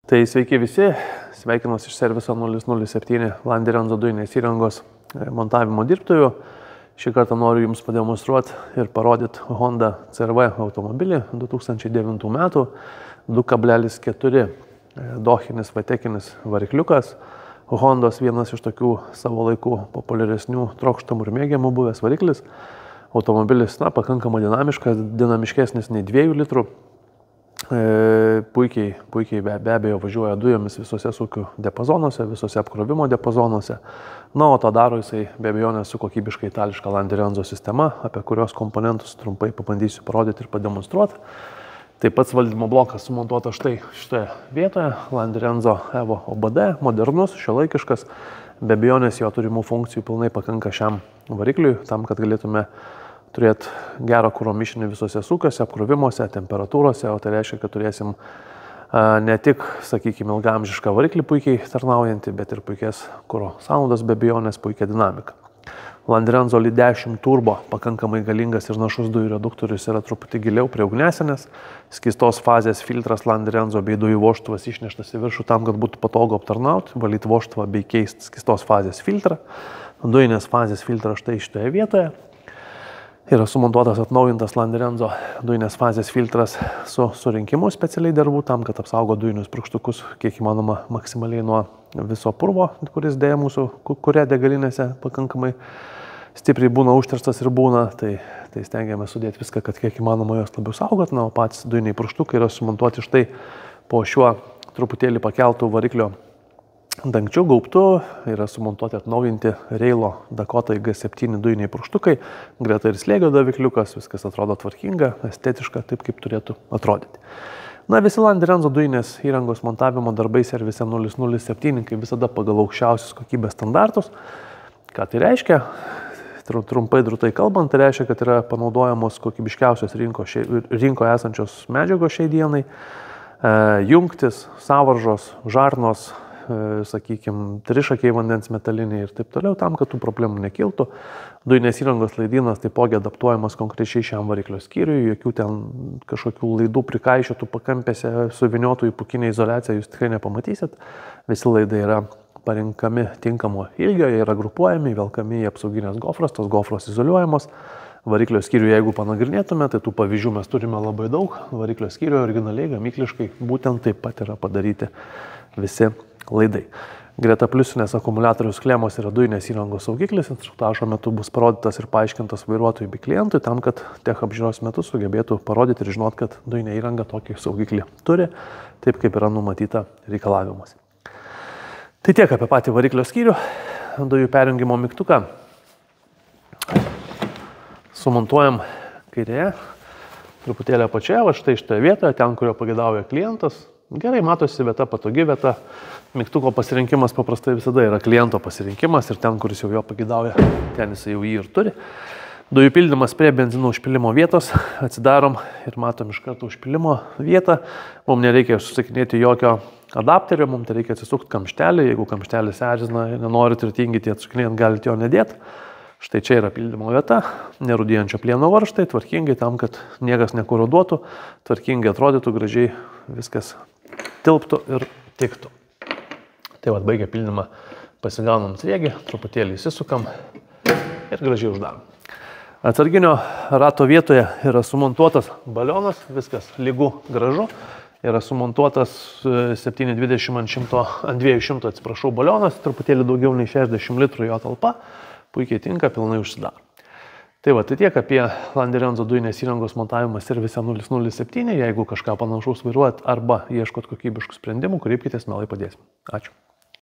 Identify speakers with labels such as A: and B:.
A: Tai sveiki visi, sveikinuosi iš serviso 007 Landerenzo dujinės įrangos montavimo dirbtuvių. Šį kartą noriu Jums pademonstruoti ir parodyti Honda CR-V automobilį 2009 metų 2,4 dochinis vatekinis varikliukas. Hondos vienas iš tokių savo laikų populiaresnių trokštamų ir mėgiamų buvęs variklis. Automobilis pakankamai dinamiškesnis nei 2 litrų. Puikiai be abejo važiuoja dujomis visose sūkių diapazonuose, visose apkrovimo diapazonuose. O tą daro jisai be abejonės su kokybiškai itališka Landerenzo sistema, apie kurios komponentus trumpai pabandysiu parodyti ir pademonstruoti. Taip pat valdymo blokas sumontuotas štai šitoje vietoje. Landerenzo Evo OBD, modernus, šiuolaikiškas. Be abejonės jo turimų funkcijų pilnai pakanka šiam varikliui, tam, kad galėtume turėti gerą kuro mišinį visose sūkiuose, apkrovimuose, temperatūrose, o tai reiškia, kad turėsim ne tik, sakykime, ilgaamžišką variklį puikiai tarnaujantį, bet ir puikias kuro sąnaudas, be abejonės, puikia dinamika. Landerenzo LI10 Turbo pakankamai galingas ir našus dujų reduktorius yra truputį giliau prie ugnesenės. Skystos fazės filtras Landerenzo bei dujų vožtuvas išneštas į viršų tam, kad būtų patogu aptarnauti, valyti vožtuvą bei keisti skystos fazės filtrą. Dujinės fazės filtras štai šitoje vietoje. Yra sumontuotas atnaujintas Landerenzo dujinės fazės filtras su surinkimu specialiai dervų tam, kad apsaugo dujinius purkštukus kiek įmanoma maksimaliai nuo viso purvo, kuris dėja mūsų kure degalinėse pakankamai stipriai būna užterštas ir būna. Tai stengiamės sudėti viską, kad kiek įmanoma jos labiau saugot. O patys dujiniai purkštukai yra sumontuoti štai po šiuo truputėlį pakeltų variklio dangčiu gaubtu. Yra sumontuoti atnaujinti Reilo Dakota G7 dujiniai purkštukai, greta ir slėgio davikliukas, viskas atrodo tvarkinga, estetiška, taip kaip turėtų atrodyti. Visi Landerenzo dujinės įrangos montavimo darbai servise 007, kaip visada pagal aukščiausius kokybės standartus. Ką tai reiškia? Trumpai drūtai kalbant, tai reiškia, kad yra panaudojamos kokybiškiausios rinkoje esančios medžiagos šiai dienai, jungtis, sąvaržos, žarnos, sakykime, trišakiai vandens metaliniai ir taip toliau, tam, kad tų problemų nekiltų. Dujinės įrangos laidynas taipogi adaptuojamas konkrečiai šiam variklio skyriui, jokių ten kažkokių laidų prikaišiotų pakampėse, suviniotų į pūkinę izoliaciją jūs tikrai nepamatysit. Visi laidai yra parinkami tinkamo ilgio, jie yra grupuojami, velkami į apsauginės gofras, tos gofros izoliuojamos. Variklio skyrių, jeigu panagrinėtume, tai tų pavyzdžių mes turime labai daug. Variklio skyrių originaliai, gamykliškai, būtent taip pat yra padaryti visi laidai. Greta pliusinės akumuliatoriaus klemos yra dujinės įrangos saugiklis. Instruktažo metu bus parodytas ir paaiškintas vairuotojui bei klientui, tam, kad tech apžiūros metu sugebėtų parodyti ir žinot, kad dujinė įranga tokį saugiklį turi, taip kaip yra numatyta reikalavimuose. Tai tiek apie patį variklio skyrių. Dujų perjungimo mygtuką sumontuojam kairėje, truputėlį apačioje, va štai šitoje vietoje, ten, kurio pageidauja klientas. Gerai matosi vieta, patogi vieta. Mygtuko pasirinkimas paprastai visada yra kliento pasirinkimas ir ten, kuris jau jo pageidauja, ten jis jau jį ir turi. Dujų pildymas prie benzino užpilimo vietos. Atsidarom ir matom iš karto užpilimo vietą. Mums nereikia susikinėti jokio adapterio, mums reikia atsisukti kamštelį. Jeigu kamštelis erzina ir nenorit ir tingite atsukinėti, galite jo nedėti. Štai čia yra pildymo vieta, nerūdijančio plieno varžtai, tvarkingai tam, kad niekas nekoroduotų, tvarkingai atrodytų, gražiai viskas tilptų ir tiktų. Tai vat baigę pildymą pasigaunam sriegį, truputėlį įsisukam ir gražiai uždarom. Atsarginio rato vietoje yra sumontuotas balionas, viskas lygu gražu. Yra sumontuotas 720 ant 200 balionas, truputėlį daugiau nei 60 litrų jo talpa. Puikiai tinka, pilnai užsidaro. Tai tiek apie Landerenzo dujinės įrangos montavimą servise 007. Jeigu kažką panašaus vairuojat arba ieškot kokybiškų sprendimų, kreipkitės, mielai padėsim. Ačiū.